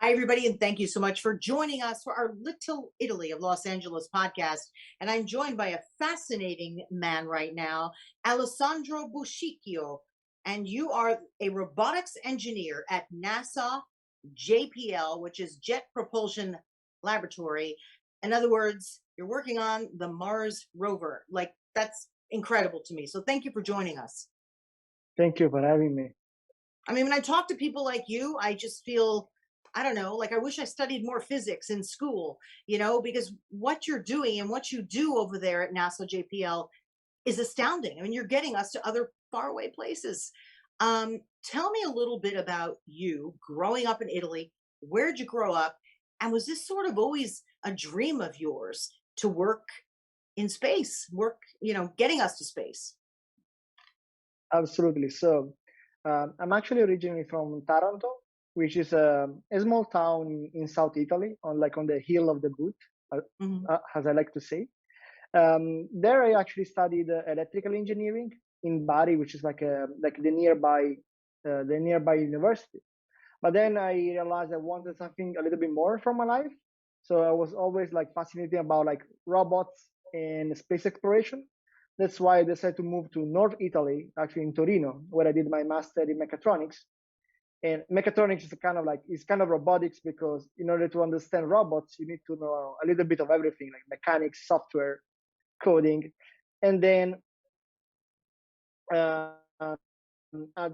Hi, everybody, and thank you so much for joining us for our Little Italy of Los Angeles podcast. And I'm joined by a fascinating man right now, Alessandro Buscicchio. And you are a robotics engineer at NASA JPL, which is Jet Propulsion Laboratory. In other words, you're working on the Mars rover. Like, that's incredible to me. So thank you for joining us. Thank you for having me. I mean, when I talk to people like you, I just feel, I don't know, like I wish I studied more physics in school, because what you're doing and what you do over there at NASA JPL is astounding. I mean, you're getting us to other faraway places. Tell me a little bit about you growing up in Italy. Where'd you grow up? And was this sort of always a dream of yours to work in space, getting us to space? Absolutely. I'm actually originally from Taranto, which is a small town in South Italy, on the hill of the boot, Mhm. as I like to say. There, I actually studied electrical engineering in Bari, which is like the nearby university. But then I realized I wanted something a little bit more from my life. So I was always like fascinated about like robots and space exploration. That's why I decided to move to North Italy, actually in Torino, where I did my master in mechatronics. And mechatronics is kind of robotics because in order to understand robots, you need to know a little bit of everything, like mechanics, software, coding. And then uh, at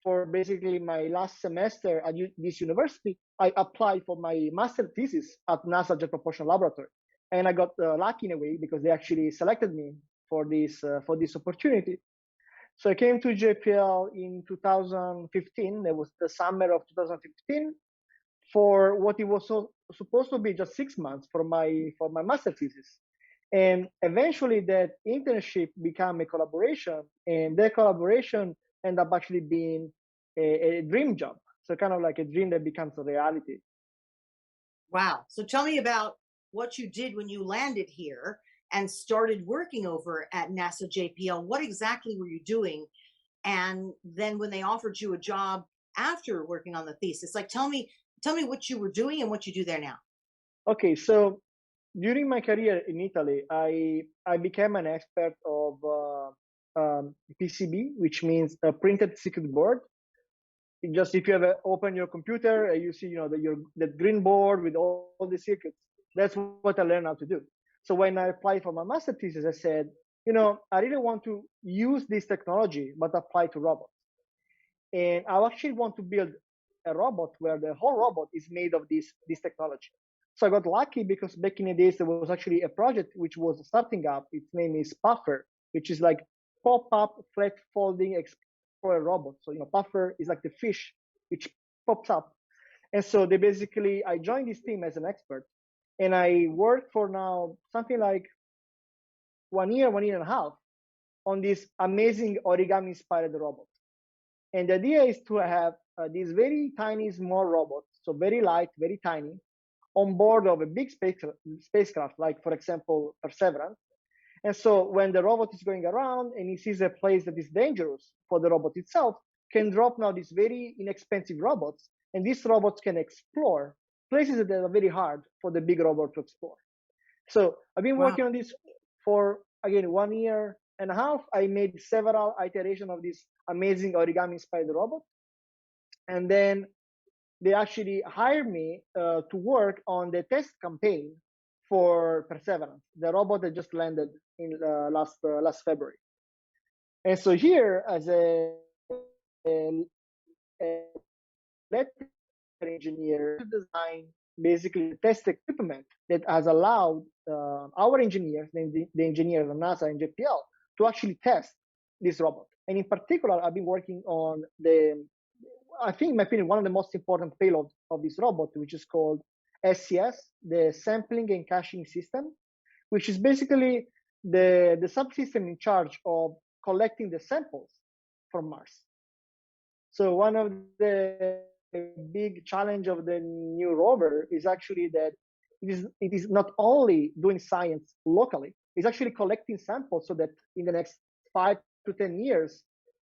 for basically my last semester at this university, I applied for my master thesis at NASA Jet Propulsion Laboratory, and I got lucky in a way because they actually selected me for this opportunity. So I came to JPL in 2015. That was the summer of 2015 for what it was supposed to be just 6 months for my master thesis. And eventually that internship became a collaboration, and that collaboration ended up actually being a dream job. So kind of like a dream that becomes a reality. Wow. So tell me about what you did when you landed here and started working over at NASA JPL. What exactly were you doing? And then when they offered you a job after working on the thesis, like tell me what you were doing and what you do there now. Okay, so during my career in Italy, I became an expert of PCB, which means a printed circuit board. Just if you ever open your computer, you see, that green board with all the circuits. That's what I learned how to do. So when I applied for my master thesis, I said, I really want to use this technology, but apply to robots. And I actually want to build a robot where the whole robot is made of this technology. So I got lucky because back in the days there was actually a project which was starting up. Its name is Puffer, which is like pop-up flat folding explorer robot. So Puffer is like the fish which pops up. And so I joined this team as an expert, and I worked for now something like 1 year and a half on this amazing origami inspired robot. And the idea is to have these very tiny, small robots, so very light, very tiny, on board of a big spacecraft, like, for example, Perseverance. And so when the robot is going around and he sees a place that is dangerous for the robot itself, can drop now these very inexpensive robots, and these robots can explore places that are very hard for the big robot to explore. So I've been Wow. working on this for, again, 1 year and a half. I made several iterations of this amazing origami spider robot. And then they actually hired me to work on the test campaign for Perseverance, the robot that just landed in last February. And so here, as a electrical engineer, to design basically the test equipment that has allowed our engineers, the engineers of NASA and JPL, to actually test this robot. And in particular, I've been working on I think, in my opinion, one of the most important payloads of this robot, which is called SCS, the Sampling and Caching System, which is basically the subsystem in charge of collecting the samples from Mars. So one of the big challenge of the new rover is actually that it is not only doing science locally, it's actually collecting samples so that in the next 5 to 10 years,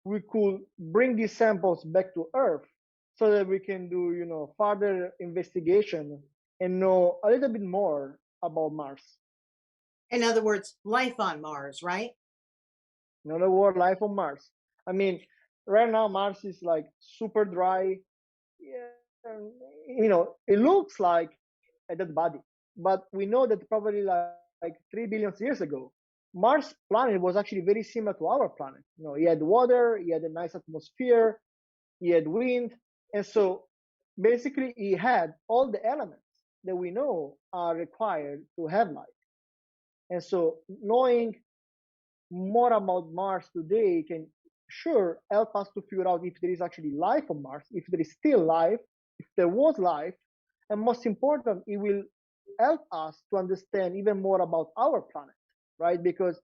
we could bring these samples back to Earth so that we can do, further investigation and know a little bit more about Mars. In other words, life on Mars, right? In other words, life on Mars. I mean, right now Mars is like super dry. Yeah, and, it looks like a dead body, but we know that probably like 3 billion years ago, Mars planet was actually very similar to our planet. He had water, he had a nice atmosphere, he had wind, and so basically he had all the elements that we know are required to have life. And so knowing more about Mars today can sure help us to figure out if there is actually life on Mars, if there is still life, if there was life, and most important, it will help us to understand even more about our planet, right? Because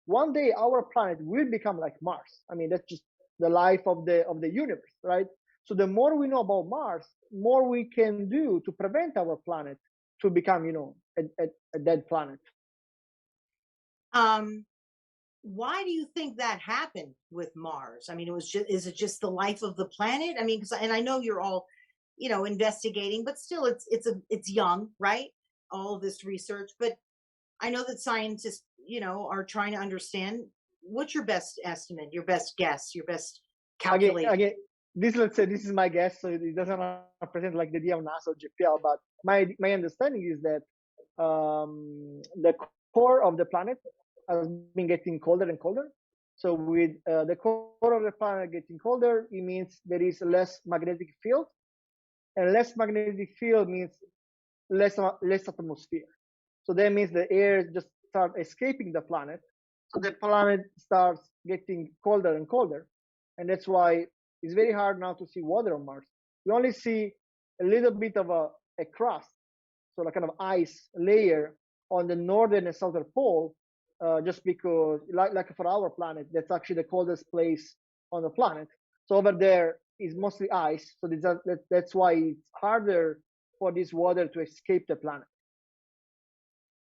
one day our planet will become like Mars. I mean, that's just the life of the universe, right? So the more we know about Mars, more we can do to prevent our planet to become, a dead planet. Why do you think that happened with Mars? I mean, is it just the life of the planet? I mean, and I know you're all, investigating, but still it's young, right? All of this research, but I know that scientists, are trying to understand. What's your best estimate, your best guess, your best calculation? Again, let's say this is my guess, so it doesn't represent like the idea of NASA or JPL, but my understanding is that the core of the planet has been getting colder and colder. So with the core of the planet getting colder, it means there is less magnetic field, and less magnetic field means less atmosphere. So that means the air just start escaping the planet. So the planet starts getting colder and colder, and that's why it's very hard now to see water on Mars. We only see a little bit of a crust, so like kind of ice layer on the northern and southern pole, just because, like for our planet, that's actually the coldest place on the planet. So over there is mostly ice, so that's why it's harder for this water to escape the planet.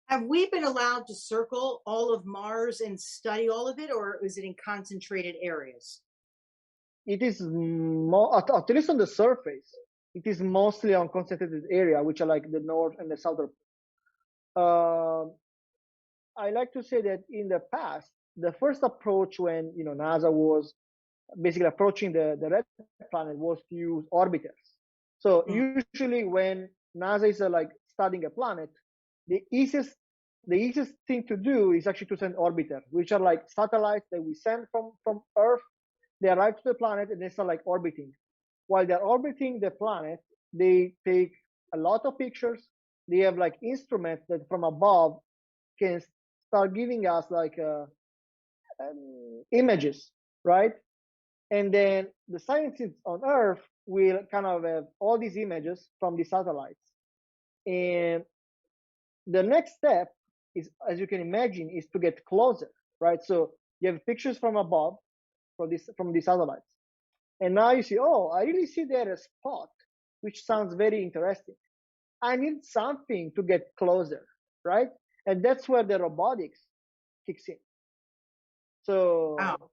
Have we been allowed to circle all of Mars and study all of it, or is it in concentrated areas? It is more, at least on the surface, it is mostly on concentrated area, which are like the north and the southern. I like to say that in the past, the first approach when NASA was basically approaching the red planet was to use orbiters. So Mm. usually when NASA is like studying a planet, the easiest thing to do is actually to send orbiters, which are like satellites that we send from Earth. They arrive to the planet and they start like orbiting. While they're orbiting the planet, they take a lot of pictures. They have like instruments that from above can start giving us like images, right? And then the scientists on Earth will kind of have all these images from the satellites. And the next step is, as you can imagine, is to get closer, right? So you have pictures from above from the satellites. And now you see, oh, I really see there a spot, which sounds very interesting. I need something to get closer, right? And that's where the robotics kicks in. So Wow.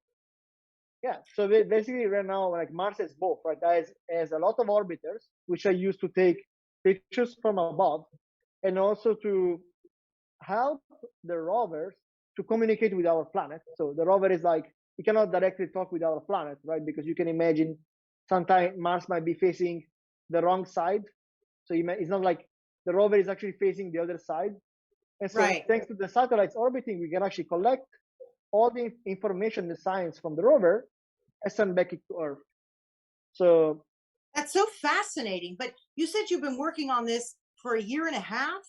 yeah, so basically right now, like Mars has both, right? Has a lot of orbiters, which are used to take pictures from above, and also to help the rovers to communicate with our planet. So the rover is like, we cannot directly talk with our planet, right? Because you can imagine sometimes Mars might be facing the wrong side. So it's not like the rover is actually facing the other side. And so Right. thanks to the satellites orbiting, we can actually collect all the information, the science from the rover, and send back it to Earth. So That's so fascinating. But you said you've been working on this for a year and a half?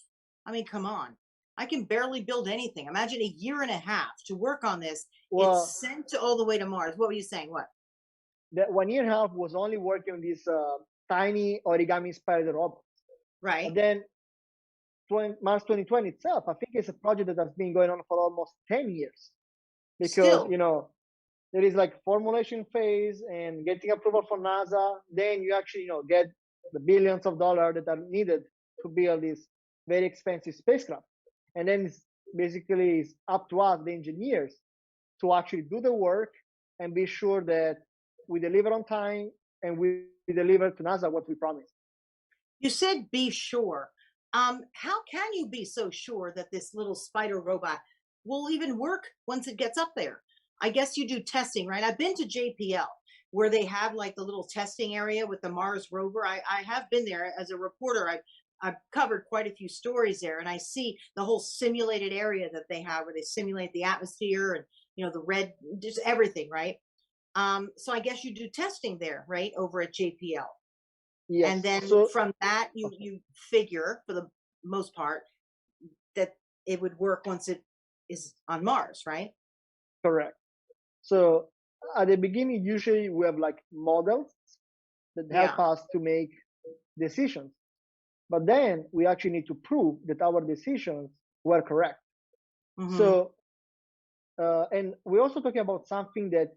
I mean, come on. I can barely build anything. Imagine a year and a half to work on this. well, It's sent to all the way to Mars. What were you saying? What? that 1 year and a half was only working on these tiny origami spider robots. But Right. then Mars 2020 itself, I think it's a project that has been going on for almost 10 years, because Still. there is like formulation phase and getting approval from NASA. Then you actually get the billions of dollars that are needed to build this very expensive spacecraft. And then it's up to us, the engineers, to actually do the work and be sure that we deliver on time and we deliver to NASA what we promised. You said be sure. How can you be so sure that this little spider robot will even work once it gets up there? I guess you do testing, right? I've been to JPL where they have like the little testing area with the Mars rover. I have been there as a reporter. I've covered quite a few stories there, and I see the whole simulated area that they have where they simulate the atmosphere and the red, just everything, right? So I guess you do testing there, right, over at JPL. And Yes. then So from that, you okay, you figure for the most part that it would work once it is on Mars, right? correct. So at the beginning, usually we have like models that help Yeah. us to make decisions. But then we actually need to prove that our decisions were correct. Hmm. So, and we're also talking about something that,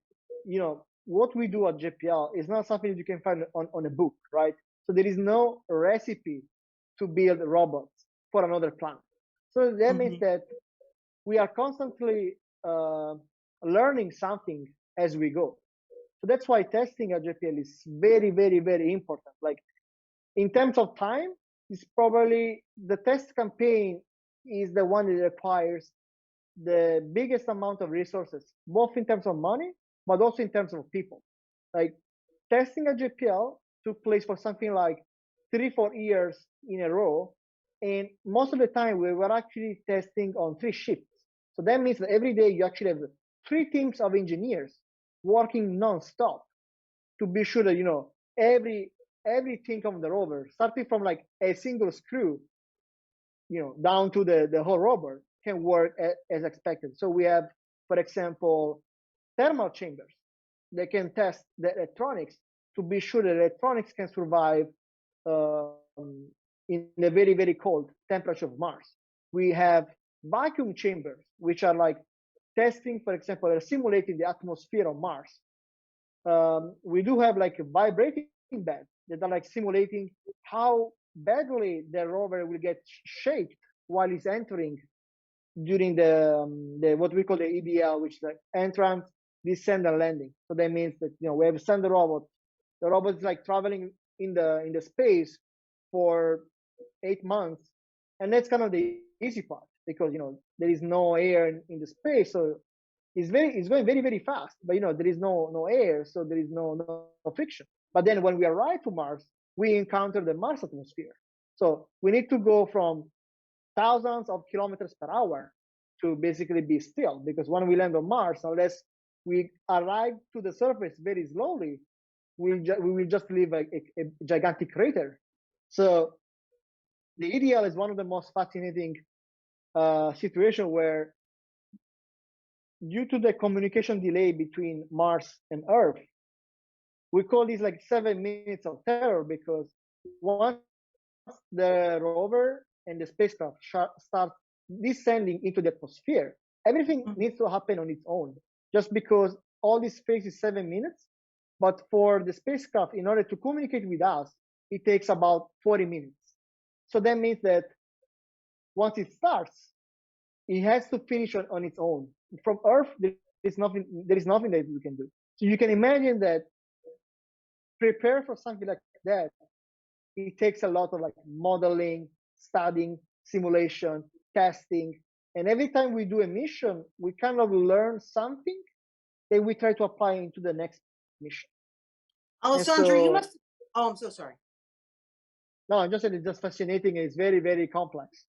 what we do at JPL is not something that you can find on a book, right? So there is no recipe to build robots for another planet. So that means Hmm. that we are constantly learning something as we go. So that's why testing at JPL is very, very, very important. Like in terms of time, it's probably the test campaign is the one that requires the biggest amount of resources, both in terms of money, but also in terms of people. Like testing at JPL took place for something like 3, 4 years in a row. And most of the time we were actually testing on 3 shifts. So that means that every day you actually have 3 teams of engineers working non-stop to be sure that everything of the rover, starting from like a single screw, down to the whole rover, can work as expected. So we have, for example, thermal chambers. They can test the electronics to be sure the electronics can survive um, in a very, very cold temperature of Mars. We have vacuum chambers, which are like testing, for example, they're simulating the atmosphere of Mars. We do have like a vibrating bed that are like simulating how badly the rover will get shaped while it's entering during the what we call the EDL, which is like entrance, descent, and landing. So that means that we have send the robot. The robot is like traveling in the space for 8 months, and that's kind of the easy part because there is no air in the space, so it's going very, very fast. But there is no air, so there is no friction. But then when we arrive to Mars, we encounter the Mars atmosphere. So we need to go from thousands of kilometers per hour to basically be still, because when we land on Mars, unless we arrive to the surface very slowly, we will just leave a gigantic crater. So the EDL is one of the most fascinating situation where, due to the communication delay between Mars and Earth, we call these like 7 minutes of terror, because once the rover and the spacecraft start descending into the atmosphere, everything needs to happen on its own, just because all this phase is 7 minutes. But for the spacecraft, in order to communicate with us, it takes about 40 minutes. So that means that once it starts, it has to finish on its own. From Earth, there is nothing that we can do. So you can imagine that prepare for something like that, it takes a lot of like modeling, studying, simulation, testing. And every time we do a mission, we kind of learn something that we try to apply into the next mission. And Alessandro, you so, must. Oh, I'm so sorry. no, I'm just saying it's just fascinating. It's very, very complex.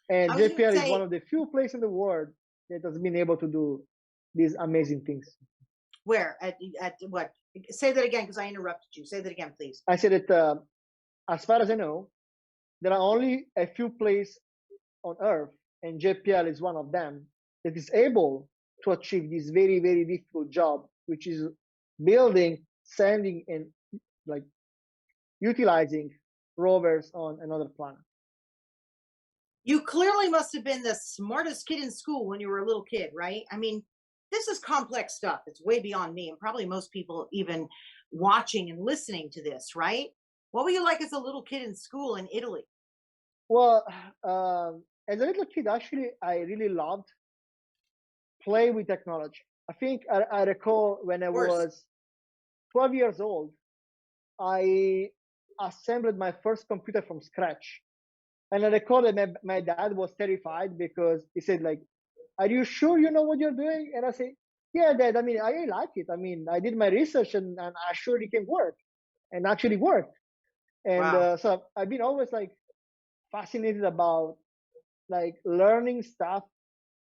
And I was going to JPL is one say of the few places in the world that has been able to do these amazing things. where at what? Say that again because I interrupted you. Say that again, please. I said that as far as I know, there are only a few places on Earth, and JPL is one of them, that is able to achieve this very, very difficult job, which is building, sending, and like utilizing rovers on another planet. You clearly must have been the smartest kid in school when you were a little kid, right? I mean, this is complex stuff. It's way beyond me and probably most people even watching and listening to this, right? What were you like as a little kid in school in Italy? Well, as a little kid, actually, I really loved play with technology. I think I recall when I Worse. was 12 years old, I assembled my first computer from scratch. And I recall that my dad was terrified because he said, like, are you sure you know what you're doing? And I say, yeah, Dad, I mean, I like it. I mean, I did my research and I sure it can work and actually worked. And Wow. so I've been always like fascinated about like learning stuff,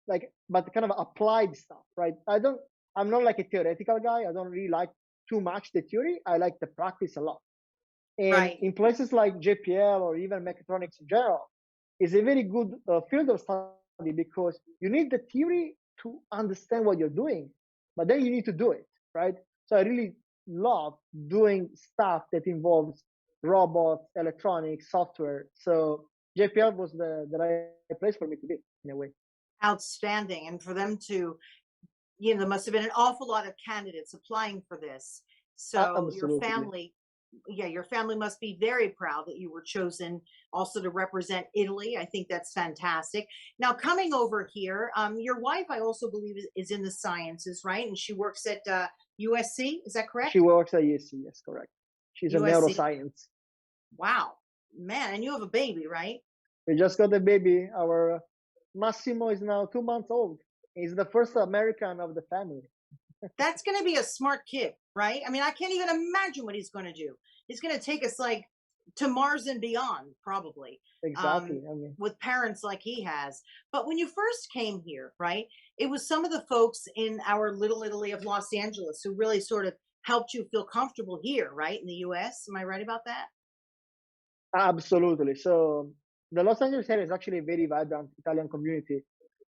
like, but kind of applied stuff, right? I'm not like a theoretical guy. I don't really like too much the theory. I like the practice a lot. And Right. in places like JPL or even mechatronics in general, is a very good field of study because you need the theory to understand what you're doing, but then you need to do it, right? So I really love doing stuff that involves robots, electronics, software. So JPL was the right place for me to be in a way. Outstanding. And for them to, there must have been an awful lot of candidates applying for this. So your Absolutely. family, yeah, your family must be very proud that you were chosen also to represent Italy. I think that's fantastic. Now, coming over here, your wife, I also believe, is in the sciences, right? And she works at USC. Is that correct? She works at USC, yes, correct. She's a USC. neuroscience. Wow, man, and you have a baby, right? We just got a baby. Our Massimo is now 2 months old. He's the first American of the family. That's going to be a smart kid, right? I mean, I can't even imagine what he's going to do. He's going to take us like to Mars and beyond, probably, Exactly. I mean, with parents like he has. But when you first came here, right, it was some of the folks in our little Italy of Los Angeles who really sort of helped you feel comfortable here, right, in the US. Am I right about that? absolutely. So the Los Angeles area is actually a very vibrant Italian community.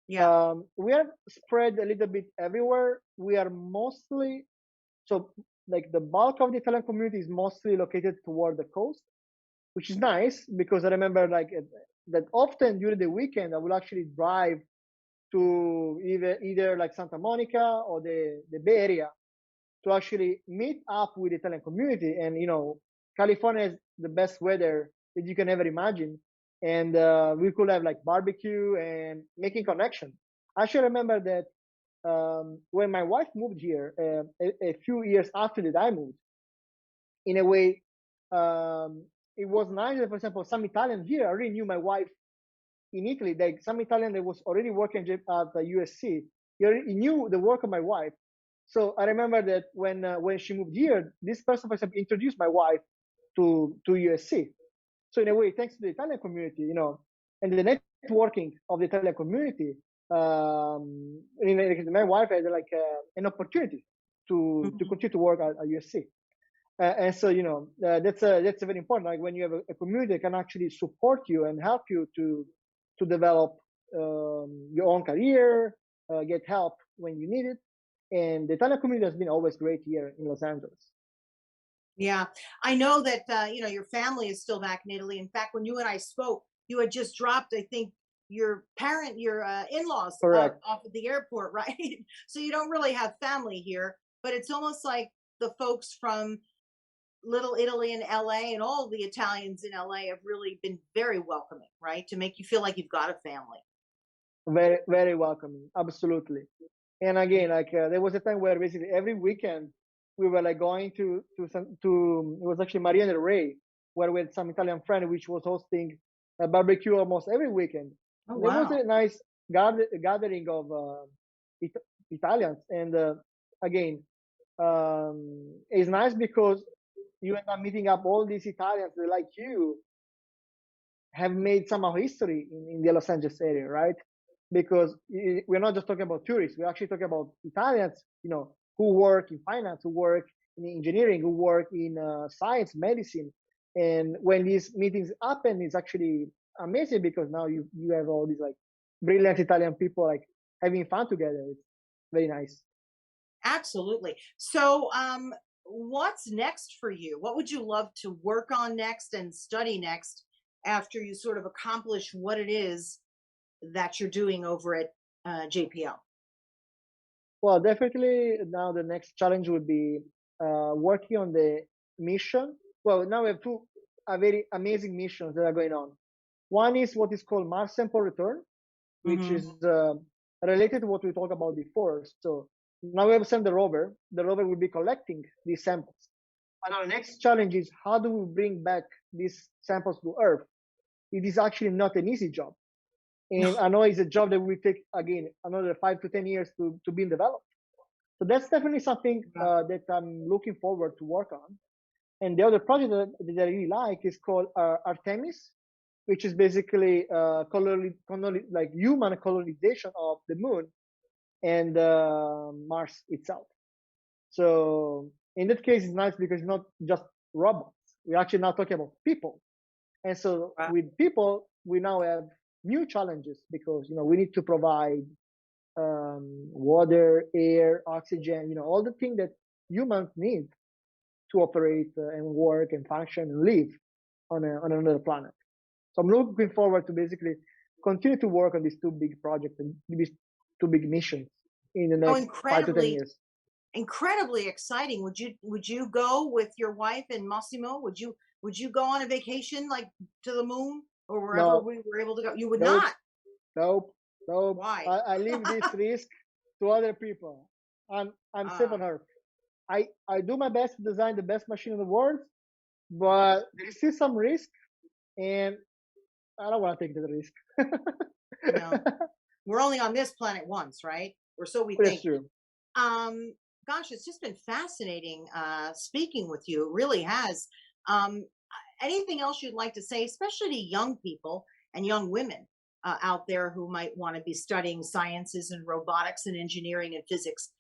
Yeah. We are spread a little bit everywhere. We are mostly, so like the bulk of the Italian community is mostly located toward the coast, which is nice because I remember like that often during the weekend I will actually drive to either like Santa Monica or the Bay Area to actually meet up with the Italian community. And California is the best weather that you can ever imagine, and we could have like barbecue and making connection. I actually remember that when my wife moved here a few years after that I moved, in a way, it was nice that, for example, some Italian here already knew my wife in Italy. Like some Italian that was already working at the USC, he knew the work of my wife. So I remember that when she moved here, this person, for example, introduced my wife to USC. So in a way, thanks to the Italian community, and the networking of the Italian community, my wife had like an opportunity to Mhm. continue to work at USC. And so that's very important. Like when you have a community that can actually support you and help you to develop your own career, get help when you need it. And the Italian community has been always great here in Los Angeles. Yeah, I know that your family is still back in Italy. In fact, when you and I spoke, you had just dropped, I think, your in-laws Correct. off at the airport, right? So you don't really have family here, but it's almost like the folks from Little Italy in LA and all the Italians in LA have really been very welcoming, right? To make you feel like you've got a family. Very, very welcoming. Absolutely. And again, like there was a time where basically every weekend we were like going to it was actually Maria del Rey, where we had some Italian friend which was hosting a barbecue almost every weekend. Oh There was wow. a nice gathering of Italians, and again, it's nice because you end up meeting up all these Italians that, like you, have made somehow history in the Los Angeles area, right? Because we're not just talking about tourists, we're actually talking about Italians, who work in finance, who work in engineering, who work in science, medicine. And when these meetings happen, it's actually amazing because now you have all these like brilliant Italian people like having fun together. It's very nice. Absolutely. So, what's next for you? What would you love to work on next and study next after you sort of accomplish what it is that you're doing over at JPL? Well, definitely now the next challenge would be working on the mission. Well, now we have two very amazing missions that are going on. One is what is called Mars Sample Return, which Hmm. is related to what we talked about before. So now we have sent the rover. The rover will be collecting these samples. And our next challenge is how do we bring back these samples to Earth? It is actually not an easy job. No. And I know it's a job that will take, again, another 5 to 10 years to be developed. So that's definitely something Yeah. that I'm looking forward to work on. And the other project that I really like is called Artemis, which is basically like human colonization of the moon and Mars itself. So in that case, it's nice because it's not just robots. We're actually now talking about people. And so Wow. with people, we now have new challenges because we need to provide water, air, oxygen, all the things that humans need to operate and work and function and live on another planet. So I'm looking forward to basically continue to work on these two big projects and these two big missions in the Oh, next 5 to 10 incredibly, years. incredibly exciting. Would you go with your wife and Massimo? Would you go on a vacation like to the moon or wherever No, we were able to go? You would nope, not. nope, nope. Why? I leave this risk to other people. I'm safe uh, on Earth. I do my best to design the best machine in the world, but there is still some risk, and I don't want to take the risk. no, we're only on this planet once, right? Or so we That's think. true. Um, Gosh, it's just been fascinating speaking with you. It really has. Anything else you'd like to say, especially to young people and young women out there who might want to be studying sciences and robotics and engineering and physics?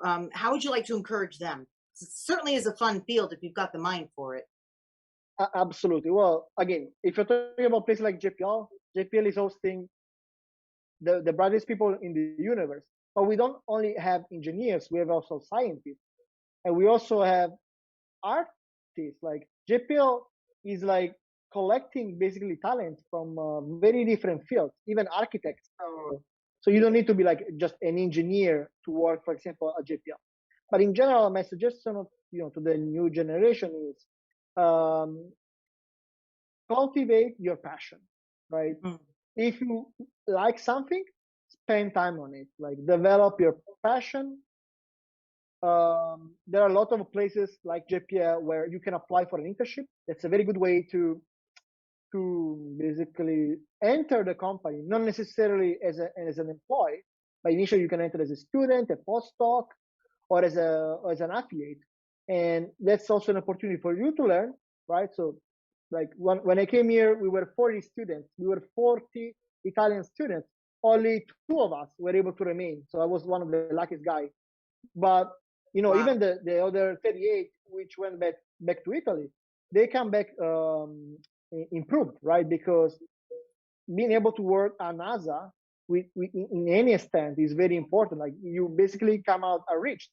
How would you like to encourage them? It certainly is a fun field if you've got the mind for it. Absolutely. Well, again, if you're talking about places like JPL, JPL is hosting the brightest people in the universe. But we don't only have engineers, we have also scientists. And we also have artists. Like JPL is like collecting basically talent from very different fields, even architects. So you don't need to be like just an engineer to work, for example, at JPL. But in general, my suggestion to the new generation is um, cultivate your passion, right? Mm. If you like something, spend time on it. Like develop your passion. There are a lot of places like JPL where you can apply for an internship. That's a very good way to basically enter the company, not necessarily as an employee, but initially you can enter as a student, a postdoc, or as an affiliate, and that's also an opportunity for you to learn, right? So, like when I came here, we were 40 students. We were 40 Italian students. Only two of us were able to remain. So I was one of the luckiest guys. But Wow. even the other 38, which went back to Italy, they come back improved, right? Because being able to work at NASA in any extent is very important. Like you basically come out enriched.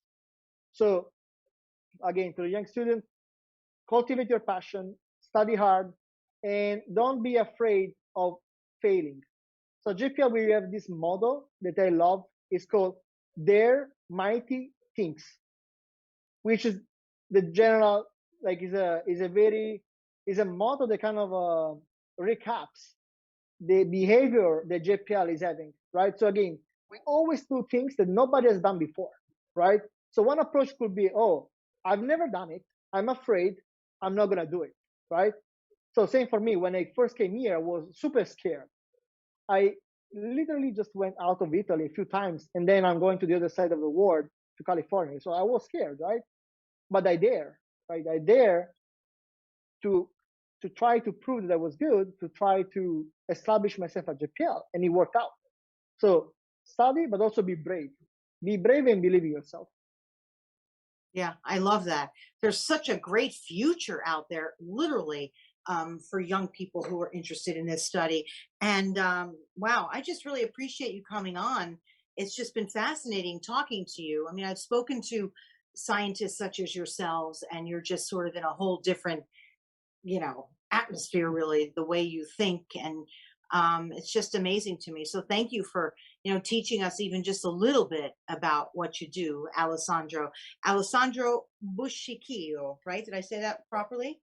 So again, to the young students, cultivate your passion, study hard, and don't be afraid of failing. So JPL, we have this model that I love. It's called Dare Mighty Things, which is the general, like is a model that kind of recaps the behavior that JPL is having, right? So again, we always do things that nobody has done before, right? So one approach could be, oh, I've never done it. I'm afraid. I'm not gonna do it, right? So same for me. When I first came here, I was super scared. I literally just went out of Italy a few times, and then I'm going to the other side of the world to California. So I was scared, right? But I dare, right? I dare to to try to prove that I was good, to try to establish myself at JPL, and it worked out. So study, but also be brave. Be brave and believe in yourself. Yeah, I love that. There's such a great future out there, literally, for young people who are interested in this study. And wow, I just really appreciate you coming on. It's just been fascinating talking to you. I mean, I've spoken to scientists such as yourselves, and you're just sort of in a whole different atmosphere, really, the way you think. And it's just amazing to me. So thank you for teaching us even just a little bit about what you do, Alessandro Buscicchio, right? Did I say that properly?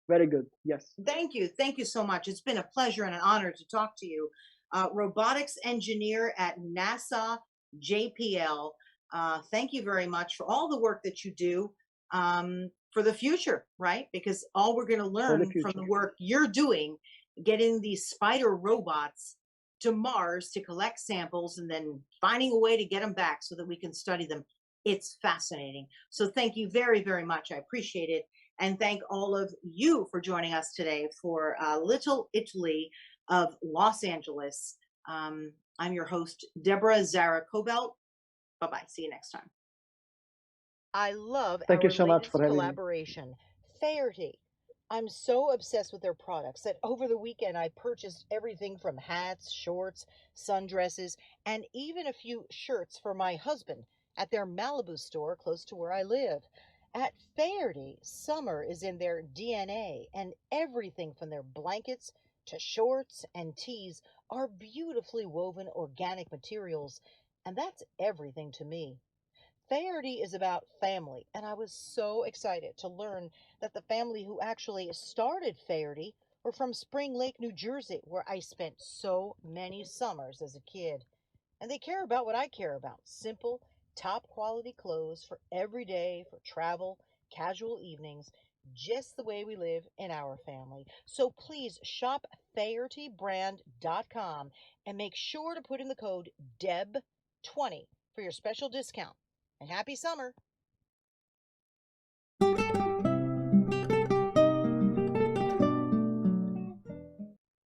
Very good. Yes. Thank you so much. It's been a pleasure and an honor to talk to you. Robotics engineer at NASA JPL. Thank you very much for all the work that you do for the future, right? Because all we're going to for the learn from future. the work you're doing, getting these spider robots to Mars to collect samples and then finding a way to get them back so that we can study them. It's fascinating. So thank you very, very much. I appreciate it. And thank all of you for joining us today for Little Italy of Los Angeles. I'm your host, Deborah Zara Kobylt. Bye-bye. See you next time. I love Thank you our so much latest for having me. collaboration, Faherty. I'm so obsessed with their products that over the weekend I purchased everything from hats, shorts, sundresses, and even a few shirts for my husband at their Malibu store close to where I live. At Faherty, summer is in their DNA, and everything from their blankets to shorts and tees are beautifully woven organic materials, and that's everything to me. Faherty is about family, and I was so excited to learn that the family who actually started Faherty were from Spring Lake, New Jersey, where I spent so many summers as a kid. And they care about what I care about: simple, top quality clothes for every day, for travel, casual evenings, just the way we live in our family. So please shop FahertyBrand.com and make sure to put in the code DEB20 for your special discount. And happy summer!